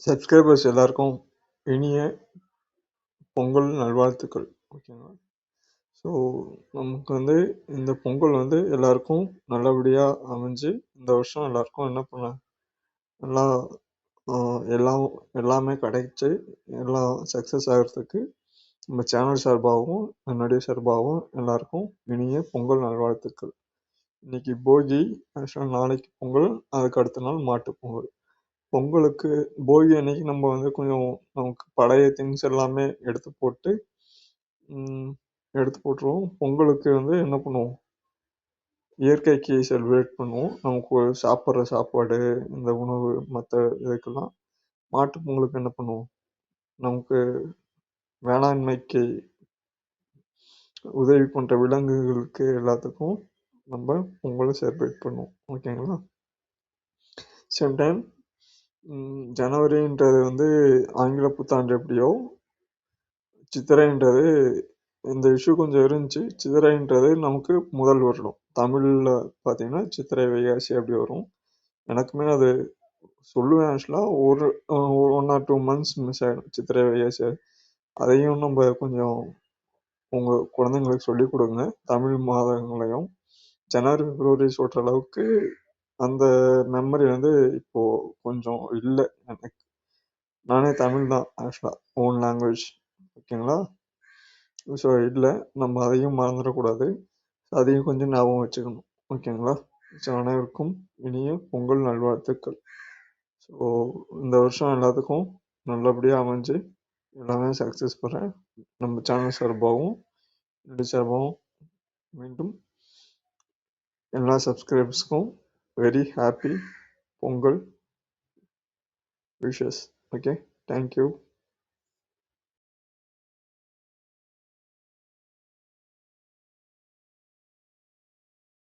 Subscribers எல்லாருக்கும் இனிய பொங்கல் நல்வாழ்த்துக்கள். ஓகேங்களா? ஸோ நமக்கு வந்து இந்த பொங்கல் வந்து எல்லாருக்கும் நல்லபடியா அமைஞ்சு இந்த வருஷம் எல்லாருக்கும் என்ன பண்ண நல்லா எல்லாம் எல்லாமே கிடைச்சு எல்லாம் சக்ஸஸ் ஆகிறதுக்கு நம்ம சேனல் சார்பாகவும் என்னுடைய சார்பாகவும் எல்லாருக்கும் இனிய பொங்கல் நல்வாழ்த்துக்கள். இன்னைக்கு போகி, ஆக்சுவலாக நாளைக்கு பொங்கல், அதுக்கு அடுத்த நாள் மாட்டுப் பொங்கல். பொங்கலுக்கு போகி அன்னைக்கு நம்ம வந்து கொஞ்சம் நமக்கு பழைய திங்ஸ் எல்லாமே எடுத்து போட்டுருவோம். பொங்கலுக்கு வந்து என்ன பண்ணுவோம், இயற்கைக்கு செலிப்ரேட் பண்ணுவோம். நமக்கு சாப்பிட்ற சாப்பாடு, இந்த உணவு, மற்ற இதுக்கெல்லாம். மாட்டுப் பொங்கலுக்கு என்ன பண்ணுவோம், நமக்கு வேளாண்மைக்கு உதவி பண்ற விலங்குகளுக்கு எல்லாத்துக்கும் நம்ம பொங்கலை செலிப்ரேட் பண்ணுவோம். ஓகேங்களா? சேம் டைம் ஜனவரின்றது வந்து ஆங்கில புத்தாண்டு எப்படியோ, சித்திரைன்றது இந்த இஷ்யூ கொஞ்சம் இருந்துச்சு. சித்திரைன்றது நமக்கு முதல் வருடம். தமிழ்ல பார்த்தீங்கன்னா சித்திரை, வைகாசி அப்படி வரும். எனக்குமே அது சொல்லுவேன் ஆக்சுவலாக. ஒரு 1 or 2 months மிஸ் ஆகிடும் சித்திரை, வைகாசி. அதையும் நம்ம கொஞ்சம் உங்கள் குழந்தைங்களுக்கு சொல்லிக் கொடுங்க. தமிழ் மாதங்களையும் ஜனவரி, பிப்ரவரி சொல்கிற அளவுக்கு அந்த மெமரி வந்து இப்போ கொஞ்சம் இல்லை எனக்கு. நானே தமிழ் தான் ஆக்சுவலாக, ஓன் லாங்குவேஜ். ஓகேங்களா? ஸோ இல்லை, நம்ம அதையும் மறந்துடக்கூடாது. அதையும் கொஞ்சம் ஞாபகம் வச்சுக்கணும். ஓகேங்களா? ஸோ அனைவருக்கும் இனிய பொங்கல் நல்வாழ்த்துக்கள். ஸோ இந்த வருஷம் எல்லாத்துக்கும் நல்லபடியாக அமைஞ்சு எல்லாமே சக்ஸஸ் பண்ணுறேன். நம்ம சேனல் சார்பாகவும் என்னுடைய சார்பாகவும் மீண்டும் எல்லா சப்ஸ்கிரைபர்ஸ்க்கும் very happy Pongal wishes. Okay, thank you.